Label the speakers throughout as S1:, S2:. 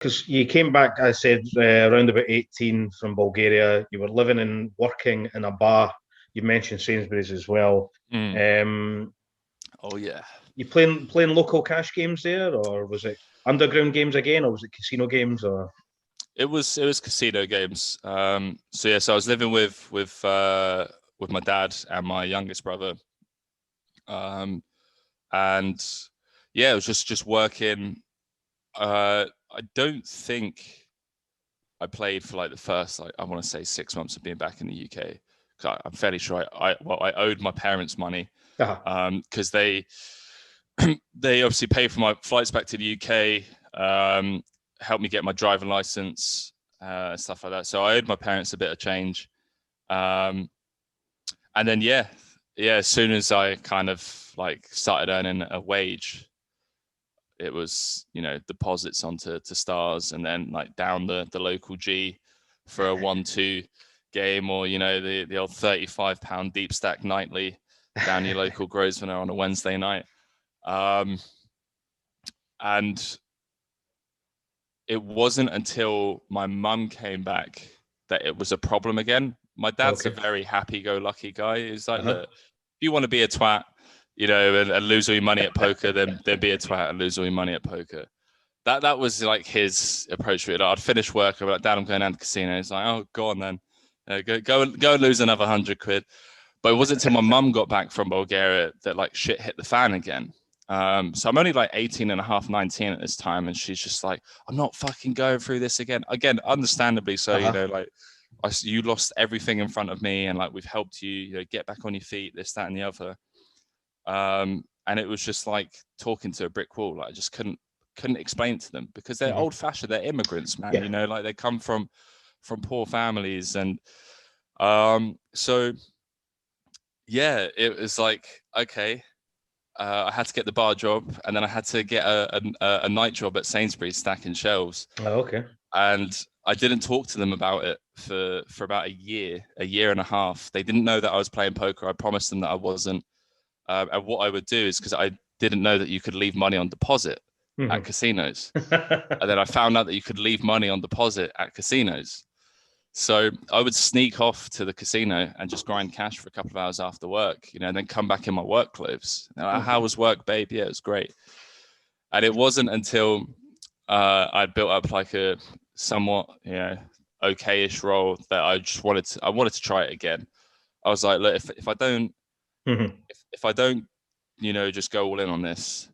S1: because you came back, I said, around about 18 from Bulgaria. You were living and working in a bar. You mentioned Sainsbury's as well.
S2: Mm.
S1: Um,
S2: Oh yeah.
S1: you playing local cash games there, or was it underground games again, or was it casino games, or?
S2: It was casino games. So I was living with my dad and my youngest brother. And yeah, it was just working. I don't think I played for like the first, like, I want to say 6 months of being back in the UK. Cause I'm fairly sure I owed my parents money because they they obviously paid for my flights back to the UK, helped me get my driving license, stuff like that. So I owed my parents a bit of change. And then as soon as I kind of like started earning a wage, it was, deposits onto stars, and then like down the local G for a 1-2 game, or the old £35 deep stack nightly down your local Grosvenor on a Wednesday night. And it wasn't until my mum came back that it was a problem again. My dad's a very happy-go-lucky guy. He's like, look, if you want to be a twat, and lose all your money at poker, then be a twat and lose all your money at poker. That was like his approach to it. I'd finish work, I'd be like, Dad, I'm going down to the casino. He's like, oh, go on then. Go and lose another £100. But it wasn't until my mum got back from Bulgaria that like shit hit the fan again. So I'm only like 18 and a half, 19 at this time. And she's just like, I'm not fucking going through this again. Again, understandably so, like you lost everything in front of me, and like we've helped you, get back on your feet, this, that, and the other. And it was just like talking to a brick wall. Like I just couldn't explain it to them because they're old fashioned, they're immigrants, man. Like they come from poor families. And so yeah, it was like, okay, I had to get the bar job, and then I had to get a night job at Sainsbury's stacking shelves.
S1: Oh, okay.
S2: And I didn't talk to them about it for about a year and a half. They didn't know that I was playing poker. I promised them that I wasn't. And what I would do is, because I didn't know that you could leave money on deposit at casinos. And then I found out that you could leave money on deposit at casinos. So I would sneak off to the casino and just grind cash for a couple of hours after work, and then come back in my work clothes. How was work, babe? Yeah, it was great. And it wasn't until I built up like a somewhat, okay-ish role that I just wanted to try it again. I was like, look, if I don't, if I don't, just go all in on this,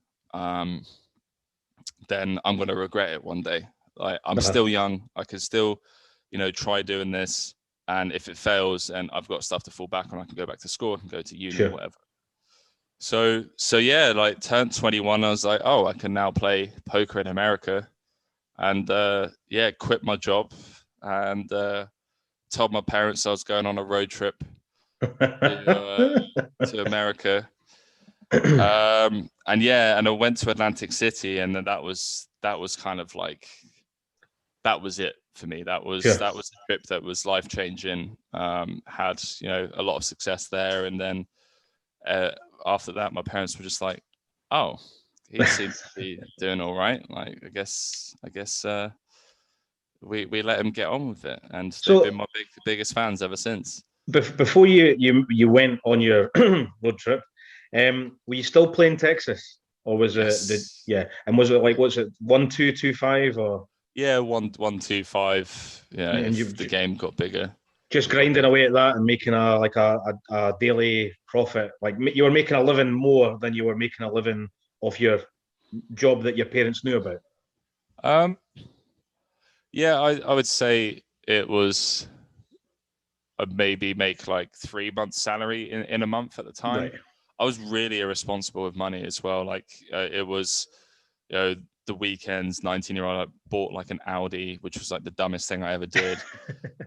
S2: then I'm going to regret it one day. Like I'm still young. I can still, try doing this. And if it fails and I've got stuff to fall back on, I can go back to school, I can go to uni or whatever. So yeah, like turned 21, I was like, oh, I can now play poker in America. And quit my job and told my parents I was going on a road trip to America. And I went to Atlantic City, and then that was kind of like, that was it for me. That was a trip that was life changing. Had a lot of success there, and then after that, my parents were just like, "Oh, he seems to be doing all right. Like, I guess we let him get on with it," and they've been my biggest fans ever since.
S1: Before you went on your road trip, were you still playing Texas, or was it And was it like, what's it, 1-2-2-5 or?
S2: Yeah, 1-1-2-5. Yeah, and the game got bigger.
S1: Just grinding away at that and making a daily profit. Like you were making a living more than you were making a living off your job that your parents knew about.
S2: Yeah, I would say it was maybe make like 3 months salary in a month at the time. Right. I was really irresponsible with money as well. Like it was, the weekends, 19-year-old, I bought like an Audi, which was like the dumbest thing I ever did.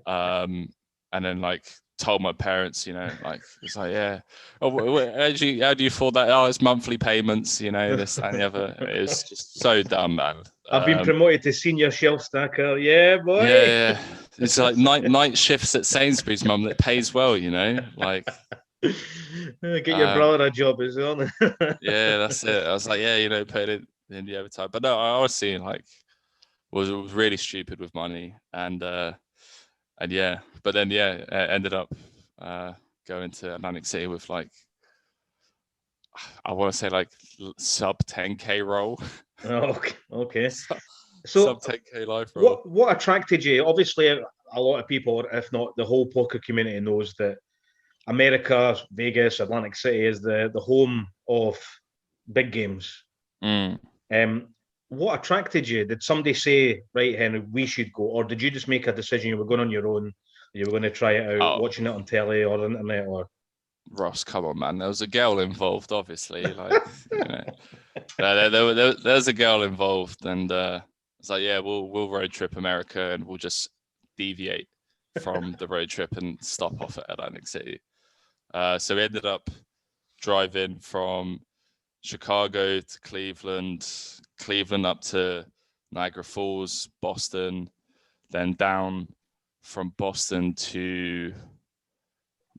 S2: And then like told my parents, like, it's like, yeah, how do you afford that? Oh, it's monthly payments, this, that, and the other. It's just so dumb, man.
S1: I've been promoted to senior shelf stacker. Yeah, boy.
S2: Yeah. It's like night shifts at Sainsbury's, mum, that pays well, like.
S1: Get your brother a job as well.
S2: Yeah, that's it. I was like, yeah, put it in the overtime. But no, I was seeing like was really stupid with money, and yeah, but then ended up going to Atlantic City with like, I want to say like sub 10K roll.
S1: Oh, okay.
S2: Sub 10K life roll.
S1: What attracted you? Obviously, a lot of people, if not the whole poker community, knows that America, Vegas, Atlantic City is the home of big games. What attracted you? Did somebody say, right, Henry, we should go, or did you just make a decision you were going on your own? You were going to try it out, watching it on telly or internet, or
S2: Ross, come on, man. There was a girl involved, obviously. Like, you know, there was a girl involved, and it's like, yeah, we'll road trip America, and we'll just deviate from the road trip and stop off at Atlantic City. So we ended up driving from Chicago to Cleveland up to Niagara Falls, Boston, then down from Boston to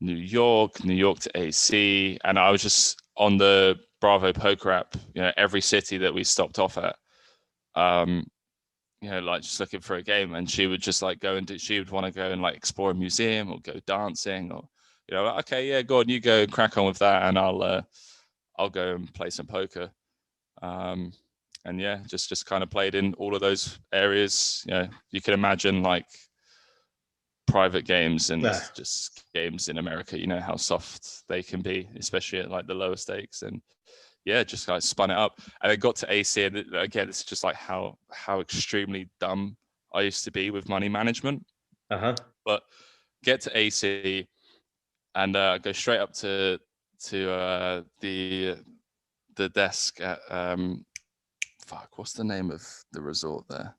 S2: New York to AC. And I was just on the Bravo Poker app, you know, every city that we stopped off at, you know, like just looking for a game. And she would just like she would want to go and like explore a museum or go dancing, or, you know, like, okay, yeah, go on, you go and crack on with that, and I'll go and play some poker. And yeah, just kind of played in all of those areas. You know, you can imagine like private games and just games in America, you know how soft they can be, especially at like the lower stakes. And yeah, just like spun it up, and I got to AC, and again, it's just like how extremely dumb I used to be with money management. But get to AC and go straight up to the desk at what's the name of the resort there?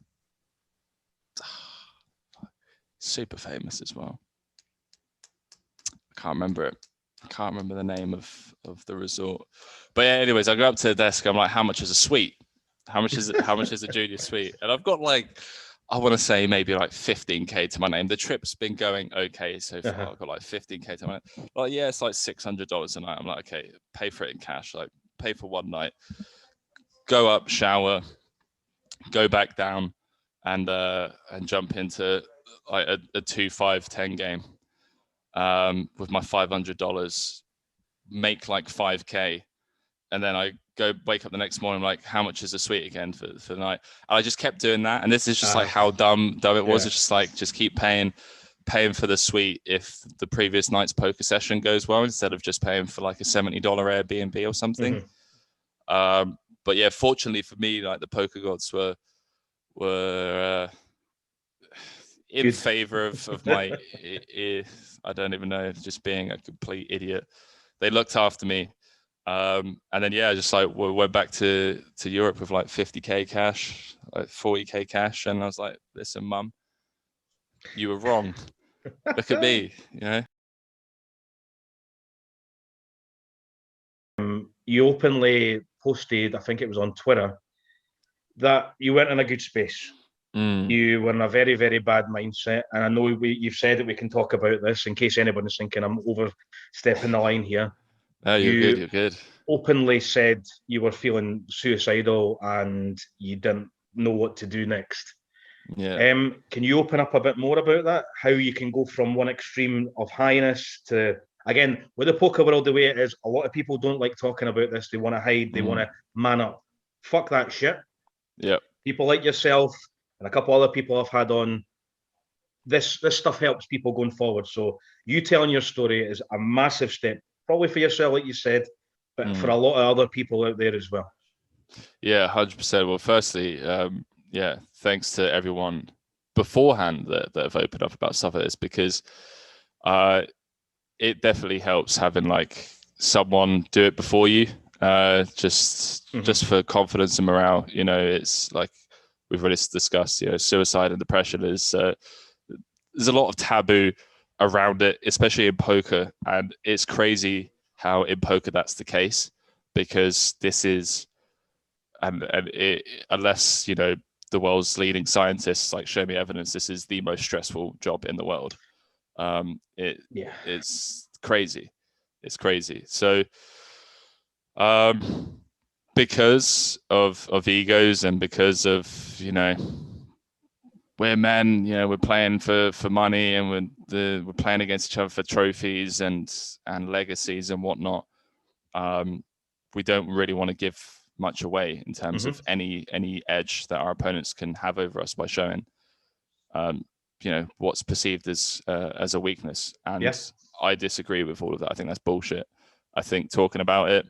S2: Super famous as well. I can't remember it. I can't remember the name of the resort. But yeah, anyways, I go up to the desk. I'm like, how much is a suite? How much is a junior suite? And I've got like, I want to say maybe like 15K to my name. The trip's been going okay so far. I've got like 15K to my name. Like, yeah, it's like $600 a night. I'm like, okay, pay for it in cash. Like, pay for one night. Go up, shower, go back down, and jump into like a 2-5-10 game with my $500, make like 5K, and then I go wake up the next morning like, how much is a suite again for the night? And I just kept doing that, and this is just like how dumb it was. It's just like, just keep paying for the suite if the previous night's poker session goes well, instead of just paying for like a $70 Airbnb or something. But yeah, fortunately for me, like the poker gods were in favor of my I don't even know, just being a complete idiot. They looked after me, and then yeah, just like we went back to Europe with like 50K cash, like 40K cash, and I was like, listen, mum, you were wrong. Look at me, you know.
S1: You openly posted, I think it was on Twitter, that you weren't in a good space. You were in a very, very bad mindset. And I know you've said that we can talk about this in case anyone is thinking I'm overstepping the line here.
S2: No, you're good.
S1: Openly said you were feeling suicidal and you didn't know what to do next.
S2: Yeah.
S1: Can you open up a bit more about that? How you can go from one extreme of highness to, again, with the poker world the way it is, a lot of people don't like talking about this. They want to hide. They want to man up. Fuck that shit.
S2: Yeah.
S1: People like yourself and a couple other people I've had on, this stuff helps people going forward. So you telling your story is a massive step, probably for yourself, like you said, but for a lot of other people out there as well.
S2: Yeah, 100%. Well, firstly, yeah, thanks to everyone beforehand that have opened up about stuff like this, because it definitely helps having like someone do it before you, just for confidence and morale. You know, it's like we've already discussed, you know, suicide and depression is there's a lot of taboo around it, especially in poker, and it's crazy how in poker that's the case, because this is unless, you know, the world's leading scientists like show me evidence, this is the most stressful job in the world. It's crazy. It's crazy. So because of egos and because of, you know, we're men, you know, we're playing for money, and we're playing against each other for trophies and legacies and whatnot. We don't really want to give much away in terms of any edge that our opponents can have over us by showing, you know, what's perceived as a weakness. And I disagree with all of that. I think that's bullshit. I think talking about it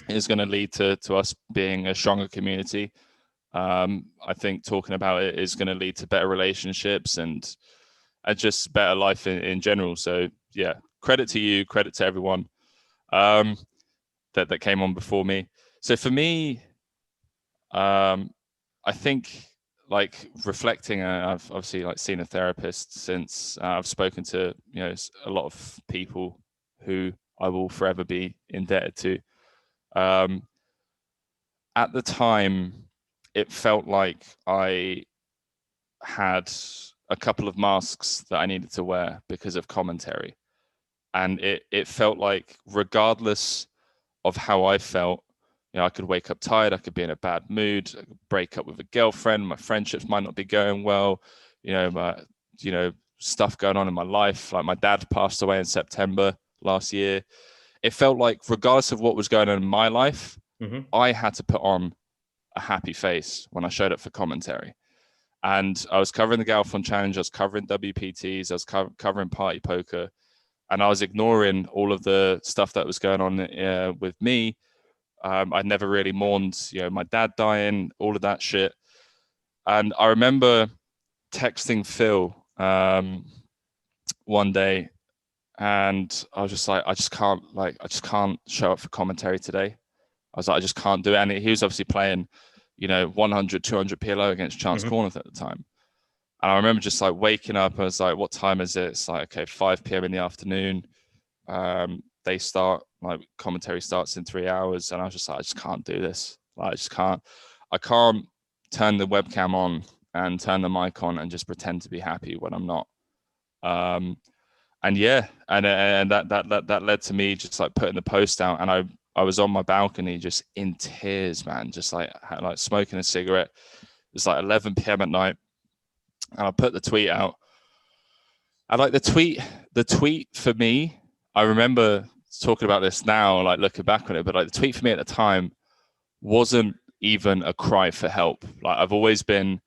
S2: is going to lead to us being a stronger community. I think talking about it is going to lead to better relationships and just better life in general. So yeah, credit to you, credit to everyone that came on before me. So for me, I think like reflecting, I've obviously like seen a therapist since. I've spoken to, you know, a lot of people who I will forever be indebted to. At the time, it felt like I had a couple of masks that I needed to wear because of commentary. And it felt like regardless of how I felt, you know, I could wake up tired, I could be in a bad mood, I could break up with a girlfriend, my friendships might not be going well, you know, stuff going on in my life. Like my dad passed away in September last year. It felt like regardless of what was going on in my life, I had to put on a happy face when I showed up for commentary. And I was covering the Galfon Challenge, I was covering WPTs, I was covering Party Poker, and I was ignoring all of the stuff that was going on with me. I'd never really mourned, you know, my dad dying, all of that shit. And I remember texting Phil one day, and I was just like, I just can't show up for commentary today. I was like, I just can't do it. And he was obviously playing, you know, 100, 200 PLO against Chance Corneth at the time. And I remember just like waking up, I was like, what time is it? It's like, okay, 5 p.m. in the afternoon. They start, like commentary starts in 3 hours. And I was just like, I just can't do this. Like, I can't turn the webcam on and turn the mic on and just pretend to be happy when I'm not. And yeah, and that led to me just like putting the post out, and I was on my balcony just in tears, man, just like smoking a cigarette. It was like 11 p.m. at night, and I put the tweet out. And like the tweet for me, I remember talking about this now, like looking back on it, but like the tweet for me at the time wasn't even a cry for help. Like I've always been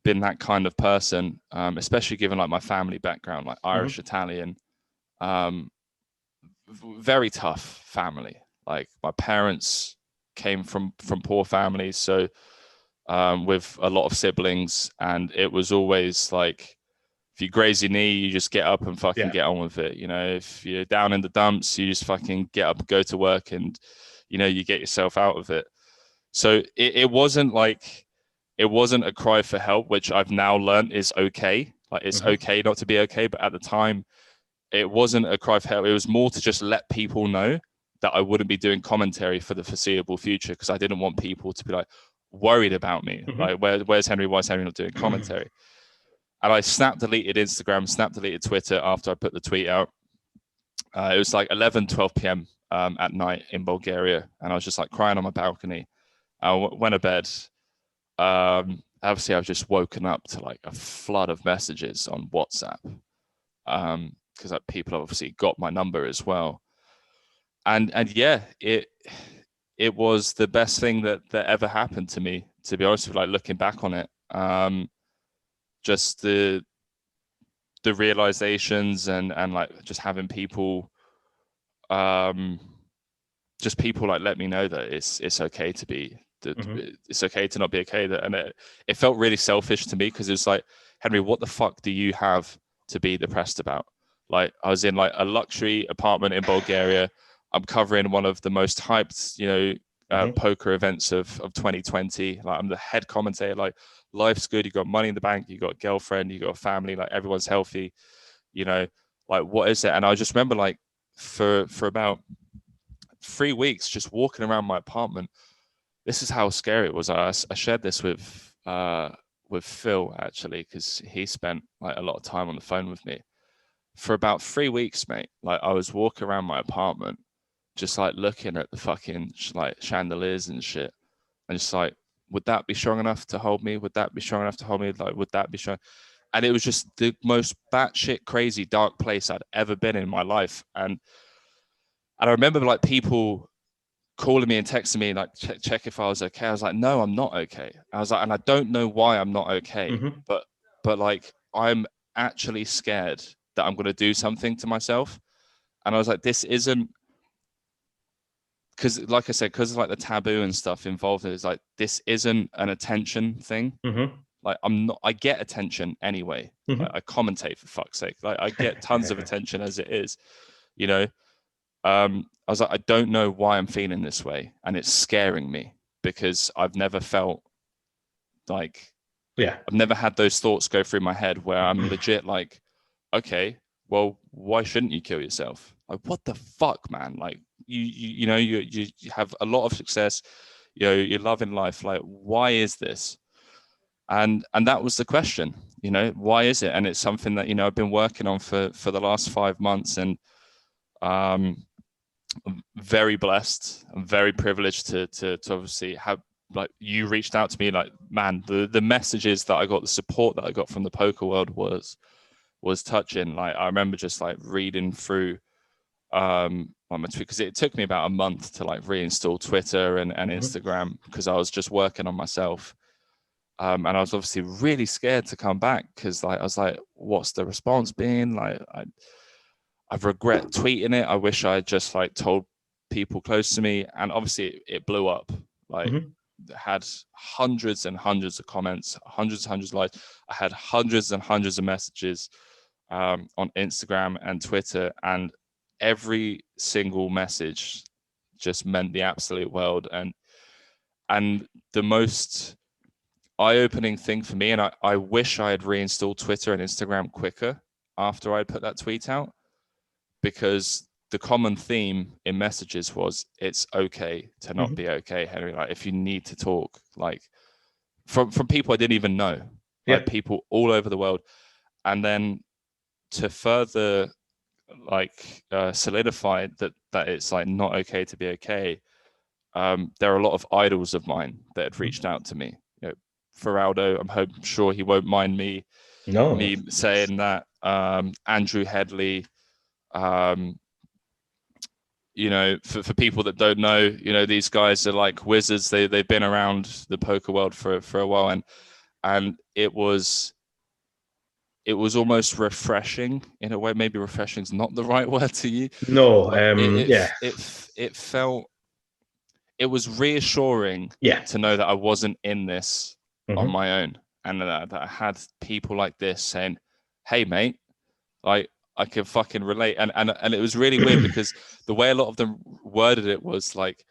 S2: that kind of person, especially given like my family background, like Irish, Italian, very tough family. Like my parents came from poor families, so with a lot of siblings, and it was always like, if you graze your knee, you just get up and fucking get on with it. You know, if you're down in the dumps, you just fucking get up, go to work, and, you know, you get yourself out of it. So it wasn't a cry for help, which I've now learned is okay. Like it's okay not to be okay. But at the time, it wasn't a cry for help. It was more to just let people know that I wouldn't be doing commentary for the foreseeable future, because I didn't want people to be like worried about me. Like, where's Henry? Why is Henry not doing commentary? And I snap deleted Instagram, snap deleted Twitter after I put the tweet out. It was like 11, 12 p.m. At night in Bulgaria. And I was just like crying on my balcony. I went to bed. Obviously, I've just woken up to like a flood of messages on WhatsApp, because like, people obviously got my number as well. And yeah, it was the best thing that ever happened to me, to be honest with you, like looking back on it. Just the realizations and like just having people, just people like let me know that it's okay to be, it's okay to not be okay. And it felt really selfish to me, because it was like, Henry, what the fuck do you have to be depressed about? Like, I was in like a luxury apartment in Bulgaria. I'm covering one of the most hyped, you know, poker events of 2020. Like, I'm the head commentator. Like, life's good. You got money in the bank. You got a girlfriend. You got a family. Like, everyone's healthy. You know, like, what is it? And I just remember, like, for about 3 weeks, just walking around my apartment. This is how scary it was. I shared this with Phil, actually, because he spent like a lot of time on the phone with me. For about 3 weeks, mate, like I was walking around my apartment, just like looking at the fucking like chandeliers and shit, and just like would that be strong enough to hold me? Would that be strong enough to hold me? Like, would that be strong? And it was just the most batshit crazy dark place I'd ever been in my life. And I remember like people calling me and texting me like, check if I was okay. I was like, no, I'm not okay. I was like, and I don't know why I'm not okay, but like, I'm actually scared that I'm going to do something to myself. And I was like, this isn't, because like I said, because like the taboo and stuff involved, it's like, this isn't an attention thing. Like, I get attention anyway. Like, I commentate, for fuck's sake. Like, I get tons of attention as it is, you know. I was like, I don't know why I'm feeling this way, and it's scaring me because I've never felt like, I've never had those thoughts go through my head where I'm legit like, okay, well, why shouldn't you kill yourself? Like, what the fuck, man? Like, you know, you have a lot of success, you know, you're loving life. Like, why is this? And that was the question, you know, why is it? And it's something that, you know, I've been working on for the last 5 months, and I'm very blessed. I'm very privileged to obviously have, like, you reached out to me. Like, man, the messages that I got, the support that I got from the poker world was touching. Like, I remember just like reading through on my tweet, because it took me about a month to like reinstall Twitter and Instagram, because I was just working on myself. And I was obviously really scared to come back, because like I was like, what's the response been? Like, I regret tweeting it. I wish I had just like told people close to me. And obviously it blew up. Like, had hundreds and hundreds of comments, hundreds of likes. I had hundreds and hundreds of messages on Instagram and Twitter, and every single message just meant the absolute world. And the most eye-opening thing for me, and I wish I had reinstalled Twitter and Instagram quicker after I put that tweet out, because the common theme in messages was, it's okay to not be okay, Henry. Like, if you need to talk, like, from people I didn't even know, like people all over the world. And then to further like solidify that it's like not okay to be okay, there are a lot of idols of mine that had reached out to me. You know, Feraldo, I'm sure he won't mind me saying that. Andrew Headley, you know, for people that don't know, you know, these guys are like wizards. They've been around the poker world for a while, and it was almost refreshing in a way. Maybe refreshing is not the right word to use.
S1: No,
S2: it felt, it was reassuring to know that I wasn't in this on my own, and that I had people like this saying, hey mate, like, I can fucking relate. And it was really weird, because the way a lot of them worded it was like,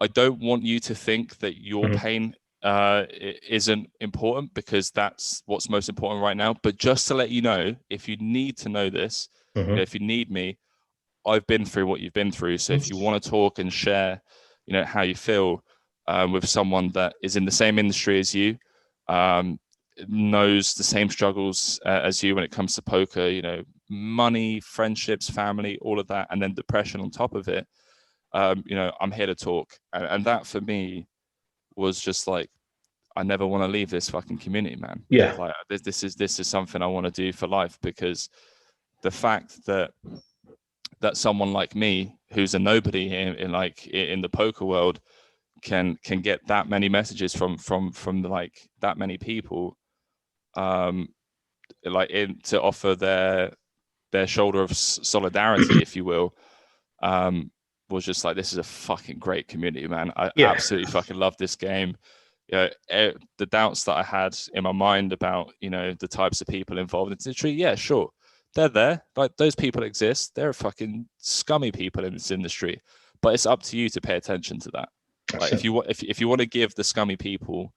S2: I don't want you to think that your pain isn't important, because that's what's most important right now. But just to let you know, if you need to know this, you know, if you need me, I've been through what you've been through. So if you want to talk and share, you know, how you feel with someone that is in the same industry as you, knows the same struggles as you when it comes to poker, you know, money, friendships, family, all of that, and then depression on top of it, you know, I'm here to talk. And that for me was just like, I never want to leave this fucking community, man. Like, this is something I want to do for life, because the fact that someone like me, who's a nobody in the poker world, can get that many messages from like that many people, like, to offer their shoulder of solidarity, if you will, was just like, this is a fucking great community, man. I absolutely fucking love this game. You know, the doubts that I had in my mind about, you know, the types of people involved in the industry, yeah, sure, they're there. Like, those people exist. They're fucking scummy people in this industry, but it's up to you to pay attention to that. Like, if you want to give the scummy people,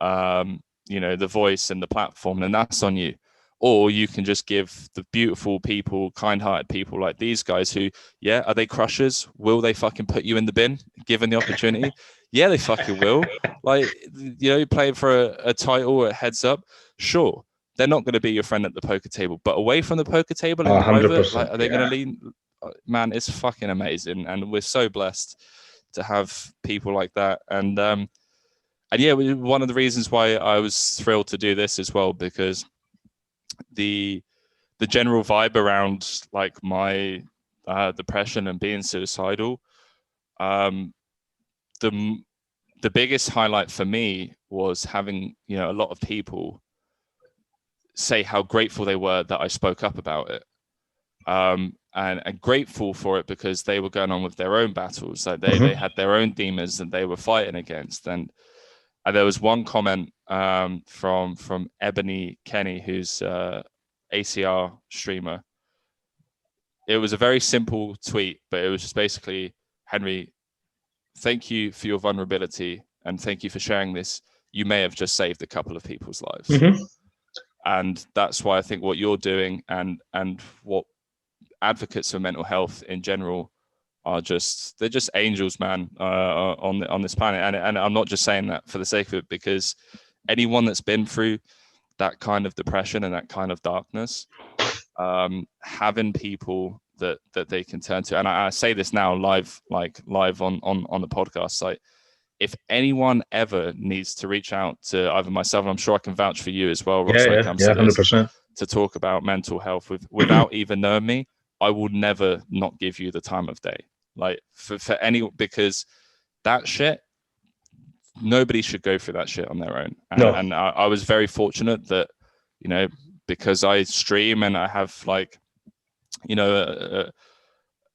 S2: you know, the voice and the platform, then that's on you. Or you can just give the beautiful people, kind-hearted people like these guys who, yeah, are they crushers? Will they fucking put you in the bin given the opportunity? Yeah, they fucking will. Like, you know, playing for a title, a heads up, sure. They're not going to be your friend at the poker table, but away from the poker table in private, like, are they going to lean? Man, it's fucking amazing. And we're so blessed to have people like that. And yeah, one of the reasons why I was thrilled to do this as well, because the general vibe around like my depression and being suicidal, the biggest highlight for me was having, you know, a lot of people say how grateful they were that I spoke up about it. And grateful for it because they were going on with their own battles. Like they had their own demons that they were fighting against. And there was one comment from Ebony Kenny, who's ACR streamer. It was a very simple tweet, but it was just basically, Henry, thank you for your vulnerability and thank you for sharing this. You may have just saved a couple of people's lives. And that's why I think what you're doing and what advocates for mental health in general are they're just angels, man, on this planet. And I'm not just saying that for the sake of it, because anyone that's been through that kind of depression and that kind of darkness, having people that they can turn to, and I say this now live on the podcast, like if anyone ever needs to reach out to either myself, and I'm sure I can vouch for you as well, Ross, when it comes to this,
S1: 100%.
S2: to talk about mental health without even knowing me, I will never not give you the time of day. Like for any, because that shit, nobody should go through that shit on their own. And I was very fortunate that, you know, because I stream and I have like, you know,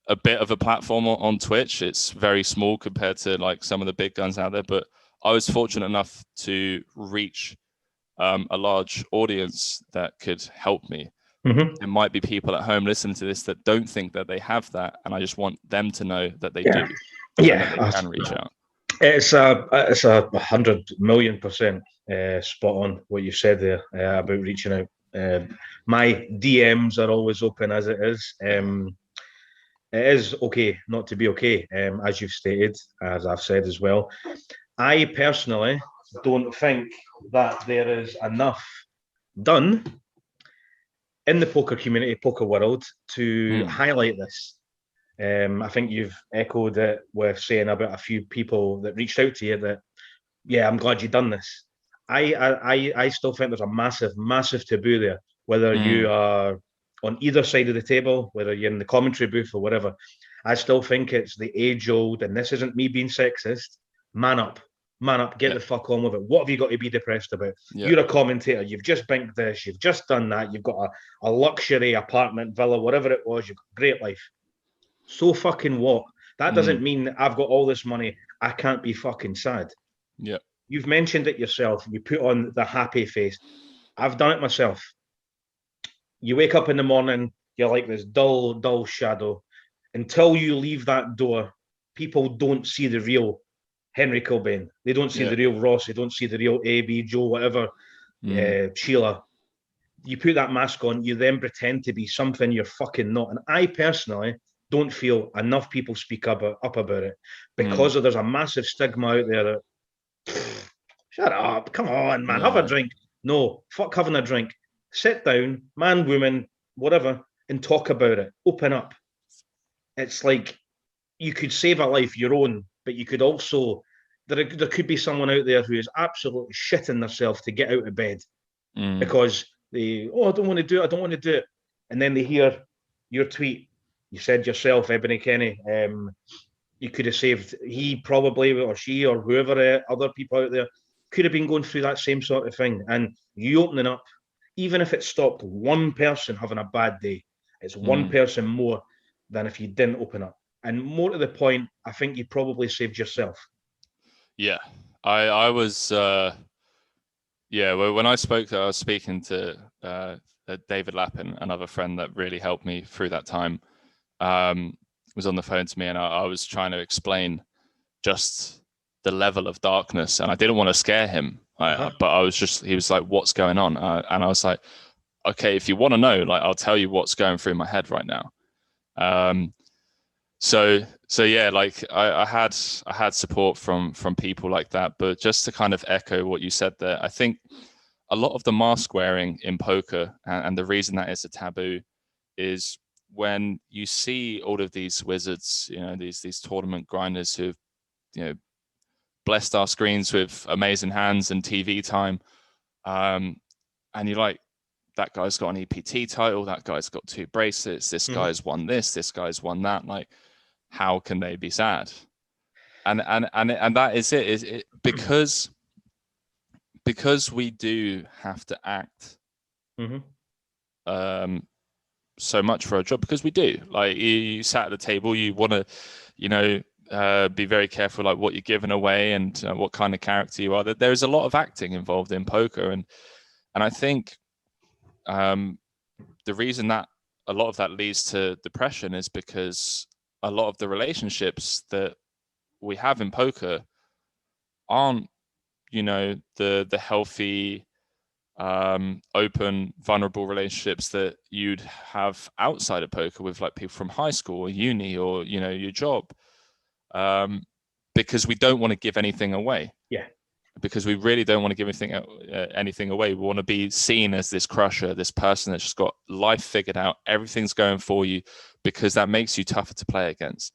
S2: a bit of a platform on Twitch. It's very small compared to like some of the big guns out there, but I was fortunate enough to reach a large audience that could help me. There might be people at home listening to this that don't think that they have that, and I just want them to know that they do.
S1: Yeah,
S2: that they can reach out.
S1: It's a 100,000,000% spot on what you said there about reaching out. My DMs are always open as it is. It is okay not to be okay, as you've stated, as I've said as well. I personally don't think that there is enough done in the poker community, poker world, to highlight this. I think you've echoed it with saying about a few people that reached out to you that, yeah, I'm glad you've done this. I still think there's a massive taboo there, whether you are on either side of the table, whether you're in the commentary booth or whatever. I still think it's the age-old, and this isn't me being sexist, man up, get the fuck on with it. What have you got to be depressed about? You're a commentator, you've just banked this, you've just done that, you've got a luxury apartment, villa, whatever it was, you've got a great life. So fucking what? That doesn't mean that I've got all this money, I can't be fucking sad.
S2: Yeah.
S1: You've mentioned it yourself. You put on the happy face. I've done it myself. You wake up in the morning, you're like this dull shadow. Until you leave that door, people don't see the real Henry Kilbane. They don't see the real Ross. They don't see the real AB, Joe, whatever, Sheila. You put that mask on, you then pretend to be something you're fucking not. And I personally don't feel enough people speak up about it because there's a massive stigma out there that, shut up, come on, man, have a drink. No, fuck having a drink. Sit down, man, woman, whatever, and talk about it. Open up. It's like you could save a life, your own, but you could also, there could be someone out there who is absolutely shitting themselves to get out of bed because I don't want to do it. And then they hear your tweet. You said yourself, Ebony Kenny, you could have saved, he probably, or she, or whoever, other people out there could have been going through that same sort of thing. And you opening up, even if it stopped one person having a bad day, it's one person more than if you didn't open up. And more to the point, I think you probably saved yourself.
S2: Yeah, I was, when I spoke, I was speaking to David Lappin, another friend that really helped me through that time, was on the phone to me, and I was trying to explain just the level of darkness, and I didn't want to scare him, but I was just, he was like, what's going on? And I was like, okay, if you want to know, like, I'll tell you what's going through my head right now. So yeah, like I had support from people like that, but just to kind of echo what you said there, I think a lot of the mask wearing in poker, and the reason that is a taboo, is when you see all of these wizards, you know, these tournament grinders who've, you know, blessed our screens with amazing hands and TV time. And you're like, that guy's got an EPT title, that guy's got 2 bracelets, this guy's won this guy's won that. Like, how can they be sad? And that is it. Is it because we do have to act so much for a job, because we do. Like, you sat at the table, you want to, you know, be very careful like what you're giving away and what kind of character you are. That there's a lot of acting involved in poker, and I think the reason that a lot of that leads to depression is because a lot of the relationships that we have in poker aren't, you know, the healthy, open, vulnerable relationships that you'd have outside of poker with like people from high school or uni or, you know, your job, because we don't want to give anything away.
S1: Yeah.
S2: Because we really don't want to give anything away. We want to be seen as this crusher, this person that's just got life figured out, everything's going for you, because that makes you tougher to play against.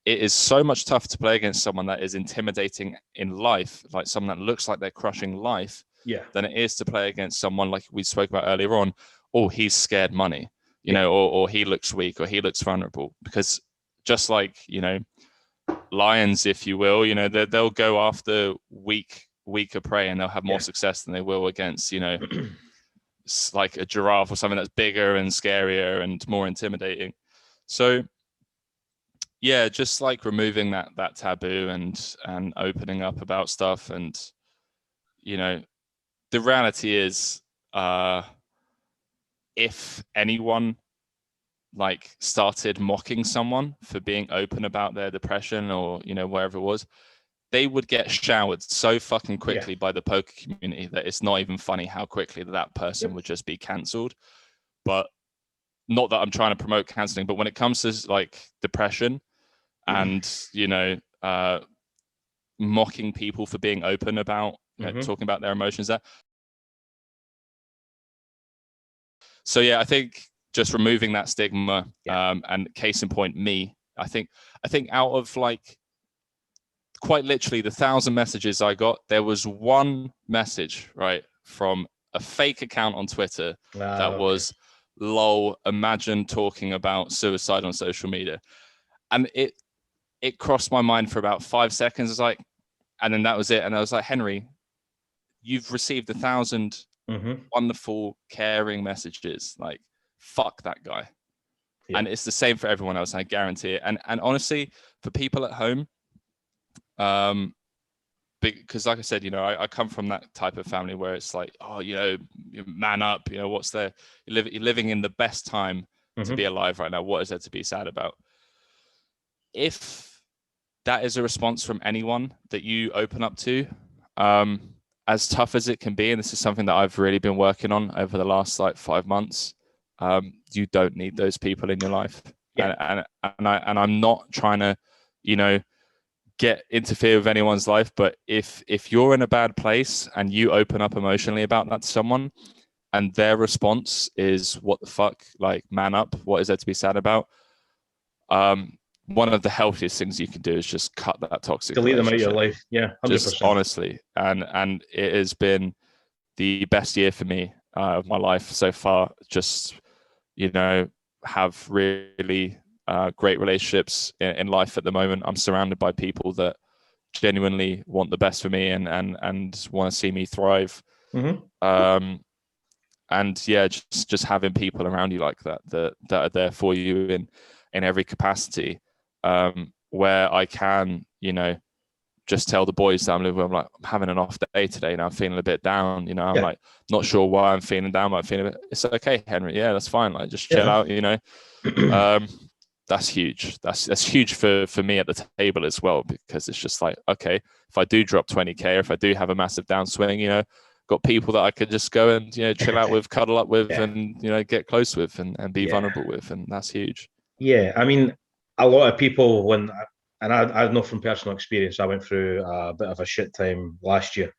S2: It is so much tougher to play against someone that is intimidating in life, like someone that looks like they're crushing life, than it is to play against someone like we spoke about earlier on. Oh, he's scared money, you know, or he looks weak, or he looks vulnerable. Because just like, you know, lions, if you will, you know, they'll go after weaker prey, and they'll have more success than they will against, you know, like a giraffe or something that's bigger and scarier and more intimidating. So yeah, just like removing that taboo and opening up about stuff. And, you know, the reality is, if anyone like started mocking someone for being open about their depression or, you know, wherever it was, they would get showered so fucking quickly by the poker community that it's not even funny how quickly that person would just be cancelled. But not that I'm trying to promote cancelling, but when it comes to like depression and, you know, mocking people for being open about talking about their emotions there. So yeah, I think just removing that stigma, and case in point, me, I think out of like quite literally the 1,000 messages I got, there was one message, right, from a fake account on Twitter that was, lol, imagine talking about suicide on social media. And it crossed my mind for about 5 seconds. I was like, and then that was it. And I was like, Henry, you've received 1,000 wonderful, caring messages. Like, fuck that guy. And it's the same for everyone else, I guarantee it. And honestly, for people at home, because like I said, you know, I come from that type of family where it's like, oh, you know, man up, you know, what's there? You're living in the best time to be alive right now. What is there to be sad about? If that is a response from anyone that you open up to, as tough as it can be, and this is something that I've really been working on over the last like 5 months, you don't need those people in your life. And I'm not trying to, you know, interfere with anyone's life, but if you're in a bad place and you open up emotionally about that to someone, and their response is, what the fuck, like, man up, what is there to be sad about? One of the healthiest things you can do is just cut that toxic
S1: delete them out of your life. 100%.
S2: Just honestly, and it has been the best year for me of my life so far. Just, you know, have really great relationships in life at the moment. I'm surrounded by people that genuinely want the best for me and want to see me thrive. And yeah, just having people around you like that are there for you in every capacity, where I can, you know, just tell the boys that I'm living with, I'm like, I'm having an off day today and I'm feeling a bit down, you know, I'm like, not sure why I'm feeling down, but I'm feeling a bit, it's okay, Henry. Yeah, that's fine. Like, just chill out, you know. That's huge. That's huge for me at the table as well, because it's just like, okay, if I do drop 20K, or if I do have a massive downswing, you know, got people that I could just go and, you know, chill out with, cuddle up with, and, you know, get close with and be vulnerable with. And that's huge.
S1: Yeah. I mean, a lot of people, and I know from personal experience, I went through a bit of a shit time last year.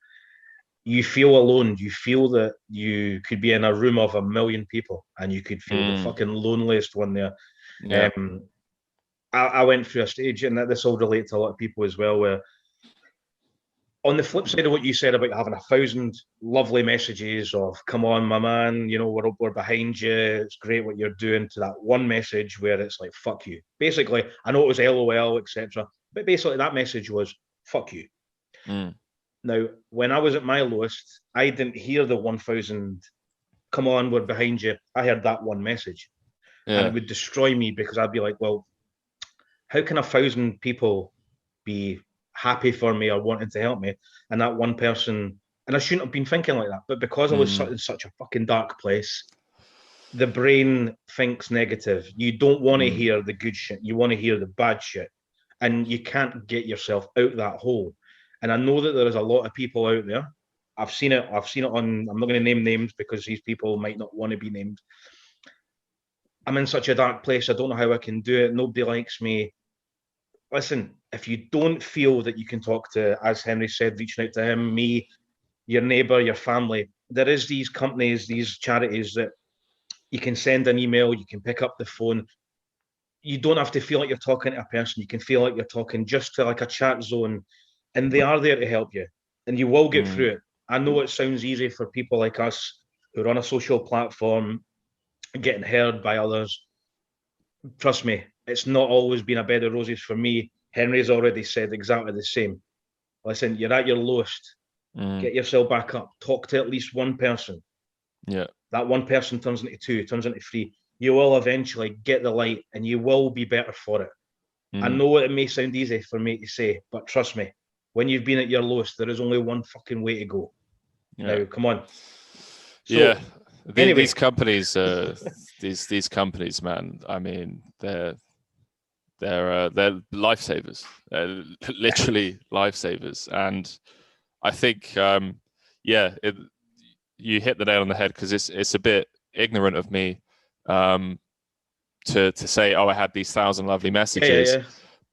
S1: You feel alone. You feel that you could be in a room of 1 million people and you could feel the fucking loneliest one there. Yeah. I went through a stage, and this will relate to a lot of people as well, where on the flip side of what you said about having 1,000 lovely messages of "Come on, my man, you know we're behind you. It's great what you're doing," to that one message where it's like "fuck you." Basically, I know it was LOL, etc., but basically that message was "fuck you." Now, when I was at my lowest, I didn't hear the 1,000 "come on, we're behind you." I heard that one message, and it would destroy me because I'd be like, well, how can 1,000 people be happy for me or wanting to help me, and that one person, and I shouldn't have been thinking like that, but because I was in such a fucking dark place, the brain thinks negative. You don't want to hear the good shit, you want to hear the bad shit, and you can't get yourself out that hole. And I know that there is a lot of people out there. I've seen it on, I'm not going to name names because these people might not want to be named. I'm in such a dark place, I don't know how I can do it, nobody likes me. Listen, if you don't feel that you can talk to, as Henry said, reaching out to him, me, your neighbor, your family, there is these companies, these charities that you can send an email, you can pick up the phone. You don't have to feel like you're talking to a person. You can feel like you're talking just to like a chat zone, and they are there to help you, and you will get through it. I know it sounds easy for people like us who are on a social platform, getting heard by others. Trust me, it's not always been a bed of roses for me. Henry's already said exactly the same. Listen, you're at your lowest. Get yourself back up. Talk to at least one person.
S2: Yeah.
S1: That one person turns into two, turns into three. You will eventually get the light and you will be better for it. I know it may sound easy for me to say, but trust me, when you've been at your lowest, there is only one fucking way to go. Yeah. Now, come on.
S2: So, anyway. These companies, these companies, man. I mean, they're lifesavers. They're literally lifesavers, and I think, you hit the nail on the head, because it's a bit ignorant of me to say, oh, I had these 1,000 lovely messages,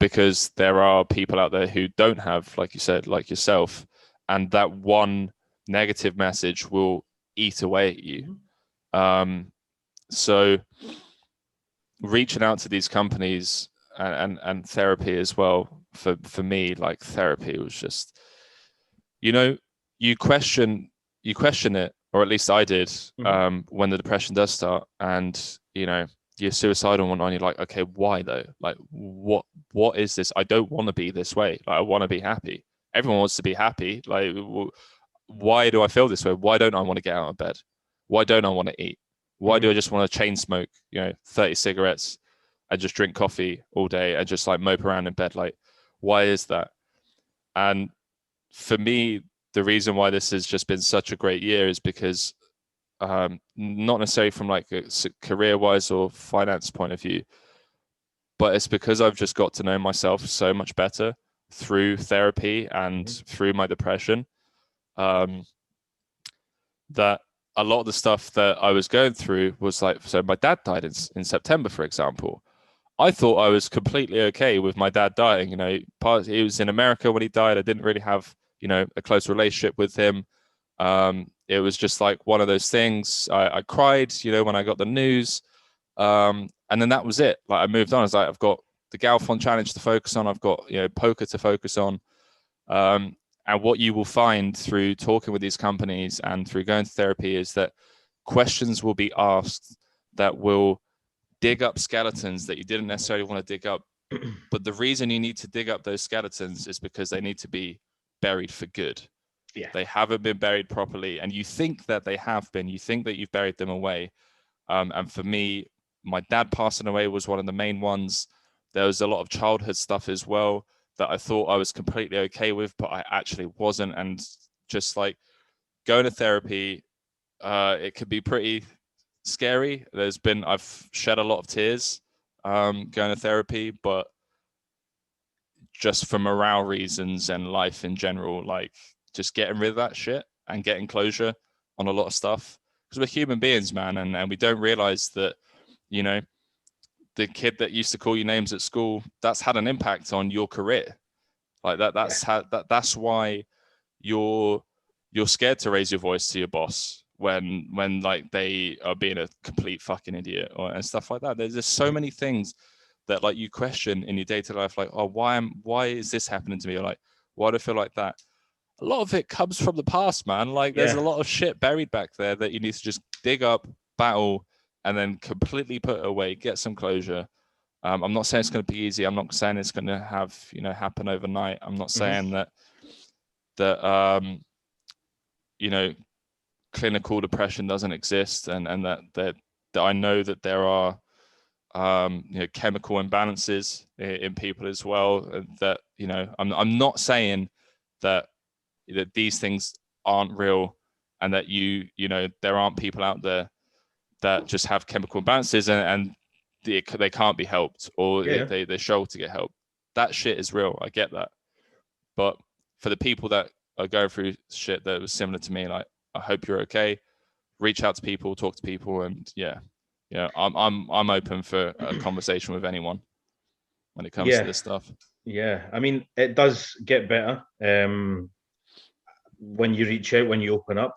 S2: because there are people out there who don't have, like you said, like yourself, and that one negative message will eat away at you. So reaching out to these companies and therapy as well, for me, like, therapy was just, you question it, or at least I did, when the depression does start, and you're suicidal and whatnot, and you're like, okay, why though? Like, what is this? I don't want to be this way. Like, I want to be happy. Everyone wants to be happy. Like, why do I feel this way? Why don't I want to get out of bed? Why don't I want to eat? Why do I just want to chain smoke, 30 cigarettes and just drink coffee all day and just like mope around in bed? Like, why is that? And for me, the reason why this has just been such a great year is because, not necessarily from like a career-wise or finance point of view, but it's because I've just got to know myself so much better through therapy and through my depression, that a lot of the stuff that I was going through was like, so my dad died in September, for example. I thought I was completely okay with my dad dying. He was in America when he died. I didn't really have, a close relationship with him. It was just like one of those things. I cried, when I got the news. And then that was it. Like, I moved on. I was like, I've got the Galfon challenge to focus on. I've got, poker to focus on. And what you will find through talking with these companies and through going to therapy is that questions will be asked that will dig up skeletons that you didn't necessarily want to dig up. But the reason you need to dig up those skeletons is because they need to be buried for good. Yeah. They haven't been buried properly. And you think that they have been. You think that you've buried them away. And for me, my dad passing away was one of the main ones. There was a lot of childhood stuff as well that I thought I was completely okay with, but I actually wasn't. And just like going to therapy, it could be pretty scary. I've shed a lot of tears going to therapy, but just for morale reasons and life in general, like just getting rid of that shit and getting closure on a lot of stuff, because we're human beings, man, and we don't realize that, the kid that used to call you names at school, that's had an impact on your career. Like that's why you're scared to raise your voice to your boss when like they are being a complete fucking idiot and stuff like that. There's just so many things that like you question in your day-to-day life, like, oh, why is this happening to me? Or like, why do I feel like that? a lot of it comes from the past, man. Like there's a lot of shit buried back there that you need to just dig up, battle, and then completely put it away, get some closure. I'm not saying it's going to be easy. I'm not saying it's going to have, happen overnight. I'm not saying that clinical depression doesn't exist, and that I know that there are chemical imbalances in people as well. And that I'm not saying that these things aren't real, and that there aren't people out there that just have chemical imbalances and they can't be helped, or they struggle to get help. That shit is real. I get that. But for the people that are going through shit that was similar to me, like, I hope you're okay. Reach out to people, talk to people, and I'm open for a conversation with anyone when it comes to this stuff.
S1: Yeah, I mean, it does get better when you reach out, when you open up.